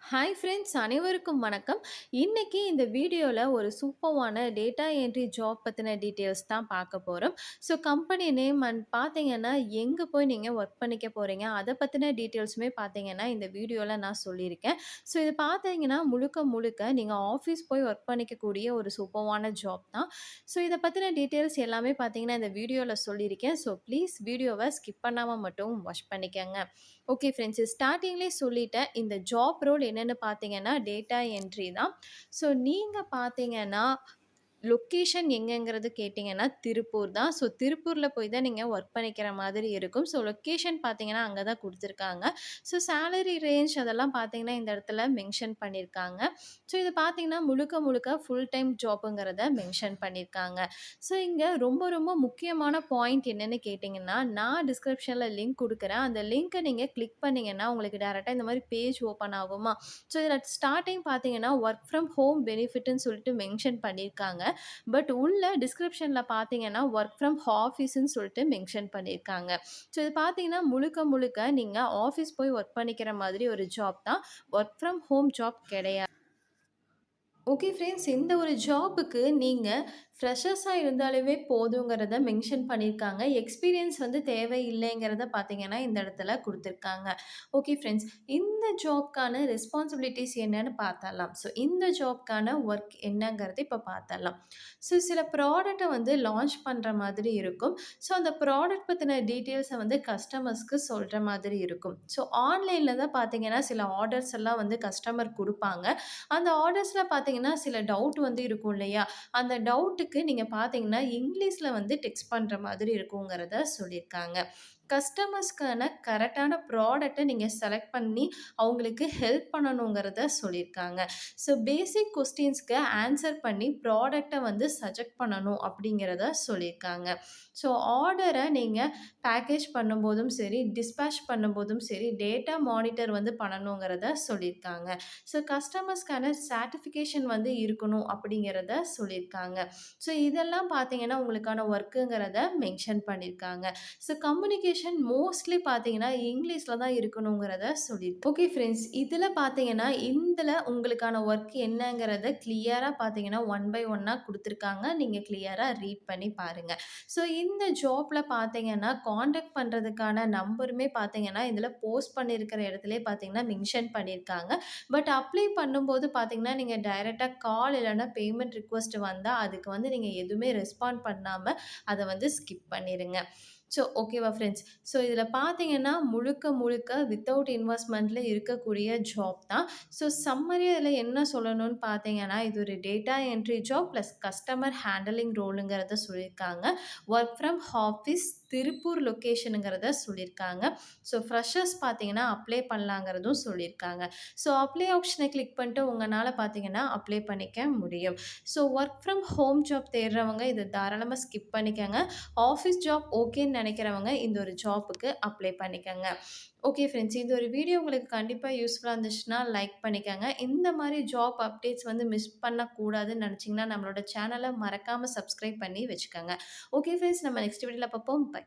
Hi friends, அனைவருக்கும் வணக்கம். இன்னைக்கு இந்த வீடியோல ஒரு சூப்பர்வான டேட்டா என்ட்ரி ஜாப் பத்தின டீட்டெயில்ஸ் தான் பார்க்க போறோம். ஸோ கம்பெனி நேம் அண்ட் பார்த்தீங்கன்னா, எங்க போய் நீங்க ஒர்க் பண்ணிக்க போறீங்க, அத பத்தின டீட்டெயில்ஸுமே பார்த்தீங்கன்னா, இந்த வீடியோல நான் சொல்லியிருக்கேன். ஸோ இது பார்த்தீங்கன்னா, முழுக்க முழுக்க நீங்க ஆஃபீஸ் போய் ஒர்க் பண்ணிக்கக்கூடிய ஒரு சூப்பர்வான ஜாப் தான். ஸோ இத பத்தின டீட்டெயில்ஸ் எல்லாமே பார்த்தீங்கன்னா, இந்த வீடியோல சொல்லியிருக்கேன். ஸோ ப்ளீஸ் வீடியோவ ஸ்கிப் பண்ணாம மட்டும் வாட்ச் பண்ணிக்கங்க. ஓகே ஃப்ரெண்ட்ஸ், ஸ்டார்ட்டிங்லேயே சொல்லிட்டேன். இந்த ஜாப் ரோல் என்னன்னு பார்த்தீங்கன்னா, டேட்டா என்ட்ரி தான். ஸோ நீங்க பார்த்தீங்கன்னா, லொக்கேஷன் எங்கங்கிறது கேட்டிங்கன்னா, திருப்பூர் தான். ஸோ திருப்பூர்ல போய் தான் நீங்க ஒர்க் பண்ணிக்கிற மாதிரி இருக்கும். ஸோ லொக்கேஷன் பார்த்தீங்கன்னா, அங்க தான் குடுத்துருக்காங்க. ஸோ சேலரி ரேஞ்ச் அதெல்லாம் பார்த்தீங்கன்னா, இந்த இடத்துல மென்ஷன் பண்ணியிருக்காங்க. ஸோ இது பார்த்தீங்கன்னா, முழுக்க முழுக்க ஃபுல் டைம் ஜாப்புங்கிறத மென்ஷன் பண்ணியிருக்காங்க. ஸோ இங்க ரொம்ப ரொம்ப முக்கியமான பாயிண்ட் என்னன்னு கேட்டிங்கன்னா, நான் டிஸ்கிரிப்ஷன்ல லிங்க் குடுக்குறேன். அந்த லிங்க்க நீங்க கிளிக் பண்ணீங்கன்னா, உங்களுக்கு டைரக்ட்டா இந்த மாரி பேஜ் ஓப்பன் ஆகுமா? ஸோ இதில ஸ்டார்ட்டிங் பார்த்தீங்கன்னா, ஒர்க் ஃப்ரம் ஹோம் பெனிஃபிட்ன்னு சொல்லிட்டு மென்ஷன் பண்ணியிருக்காங்க. பட் உள்ள டிஸ்கிரிப்ஷன்ல பார்த்தீங்கன்னா, ஒர்க் ஃப்ரம் ஆஃபீஸ்ன்னு சொல்லிட்டு மென்ஷன் பண்ணியிருக்காங்க. ஸோ இது பார்த்தீங்கன்னா, முழுக்க முழுக்க நீங்க ஆஃபீஸ் போய் ஒர்க் பண்ணிக்கிற மாதிரி ஒரு ஜாப் தான். ஒர்க் ஃப்ரம் ஹோம் ஜாப் கிடையாது. ஓகே ஃப்ரெண்ட்ஸ், இந்த ஒரு ஜாப்புக்கு நீங்க ஃப்ரெஷர்ஸா இருந்தாலுமே போதுங்கிறத மென்ஷன் பண்ணியிருக்காங்க. எக்ஸ்பீரியன்ஸ் வந்து தேவையில்லைங்கிறத பார்த்தீங்கன்னா, இந்த இடத்துல குடுத்துருக்காங்க. ஓகே ஃப்ரெண்ட்ஸ், இந்த ஜாப்க்கான ரெஸ்பான்சிபிலிட்டீஸ் என்னன்னு பார்த்தரலாம். ஸோ இந்த ஜாப்க்கான ஒர்க் என்னங்கிறத இப்ப பார்த்தரலாம். ஸோ சில ப்ராடக்ட்ட வந்து லான்ச் பண்ற மாதிரி இருக்கும். ஸோ அந்த ப்ராடக்ட் பத்தின டீட்டெயில்ஸ வந்து கஸ்டமர்ஸ்க்கு சொல்ற மாதிரி இருக்கும். ஸோ ஆன்லைன்ல தான் பார்த்தீங்கன்னா, சில ஆர்டர்ஸ் எல்லாம் வந்து கஸ்டமர் குடுப்பாங்க. அந்த ஆர்டர்ஸ்ல பார்த்தீங்கன்னா, சில டவுட் வந்து இருக்கும் இல்லையா? அந்த டவுட்டுக்கு நீங்க பார்த்தீங்கன்னா, இங்கிலீஷ்ல வந்து டெக்ஸ்ட் பண்ற மாதிரி இருக்குங்கிறத சொல்லியிருக்காங்க. கஸ்டமர்ஸ்க்கான கரெக்ட்டான ப்ராடக்ட்ட நீங்க செலக்ட் பண்ணி, அவங்களுக்கு ஹெல்ப் பண்ணணுங்கிறத சொல்லியிருக்காங்க. ஸோ பேசிக் கொஸ்டின்ஸ்க்கு ஆன்சர் பண்ணி ப்ராடக்ட்ட வந்து சஜெக்ட் பண்ணணும் அப்படிங்கிறத சொல்லியிருக்காங்க. ஸோ ஆர்டர நீங்க பேக்கேஜ் பண்ணும்போதும் சரி, டிஸ்பேட்ச் பண்ணும்போதும் சரி, டேட்டா மானிட்டர் வந்து பண்ணணுங்கிறத சொல்லியிருக்காங்க. ஸோ கஸ்டமர்ஸ்க்கான சாட்டிஃபிகேஷன் வந்து இருக்கணும் அப்படிங்கிறத சொல்லியிருக்காங்க. ஸோ இதெல்லாம் பார்த்தீங்கன்னா, உங்களுக்கான ஒர்க்குங்கிறத மென்ஷன் பண்ணியிருக்காங்க. ஸோ கம்யூனிகேஷன் மோஸ்ட்லி பார்த்தீங்கன்னா, இங்கிலீஷ்ல தான் இருக்கணுங்கிறத ஓகே ஃப்ரெண்ட்ஸ், இதில பார்த்தீங்கன்னா, இதில உங்களுக்கான ஒர்க் என்னங்கிறத கிளியரா பார்த்தீங்கன்னா, ஒன் பை ஒன்னா குடுத்துருக்காங்க. நீங்க கிளியரா ரீட் பண்ணி பாருங்க. ஸோ இந்த ஜாப்ல பார்த்தீங்கன்னா, கான்டாக்ட் பண்றதுக்கான நம்பருமே பார்த்தீங்கன்னா, இதில போஸ்ட் பண்ணியிருக்கிற இடத்திலேயே பார்த்தீங்கன்னா, மென்ஷன் பண்ணியிருக்காங்க. பட் அப்ளை பண்ணும்போது பார்த்தீங்கன்னா, நீங்க டைரக்ட்டா கால் இல்லன்னா பேமெண்ட் ரிக்வெஸ்ட் வந்தா, அதுக்கு வந்து நீங்க எதுவுமே ரெஸ்பாண்ட் பண்ணாம, அத வந்து ஸ்கிப் பண்ணிருங்க. ஸோ ஓகேவா ஃப்ரெண்ட்ஸ்? ஸோ இதில பார்த்தீங்கன்னா, முழுக்க முழுக்க வித்தவுட் இன்வெஸ்ட்மென்ட்ல இருக்கக்கூடிய ஜாப் தான். ஸோ சம்மரியா இதில என்ன சொல்லணும்னு பார்த்தீங்கன்னா, இது ஒரு data entry job plus customer handling ரோலுங்கிறத சொல்லியிருக்காங்க. ஒர்க் ஃப்ரம் ஆஃபீஸ் திருப்பூர் லொகேஷனுங்கிறத சொல்லியிருக்காங்க. ஸோ ஃப்ரெஷர்ஸ் பார்த்தீங்கன்னா, அப்ளை பண்ணலாங்கிறதும் சொல்லியிருக்காங்க. ஸோ அப்ளை ஆப்ஷன கிளிக் பண்ணிட்டு உங்கனால பார்த்தீங்கன்னா, அப்ளை பண்ணிக்க முடியும். So work from home job தேடுறவங்க இத தாராளமா ஸ்கிப் பண்ணிக்கங்க. ஆஃபீஸ் ஜாப் ஓகேன்னு நெனைக்கிறவங்க இந்த ஒரு ஜாப்புக்கு அப்ளை பண்ணிக்கங்க. ஓகே ஃப்ரெண்ட்ஸ், இந்த ஒரு வீடியோ உங்களுக்கு கண்டிப்பா யூஸ்ஃபுல்லா இருந்துச்சுன்னா லைக் பண்ணிக்கங்க. இந்த மாரி ஜாப் அப்டேட்ஸ் வந்து மிஸ் பண்ணக்கூடாதுன்னு நெனச்சீங்கன்னா, நம்மளோட சேனல மறக்காம சப்ஸ்கிரைப் பண்ணி வச்சுக்கங்க. ஓகே ஃப்ரெண்ட்ஸ், நம்ம நெக்ஸ்ட் வீடியோல பாப்போம். பை.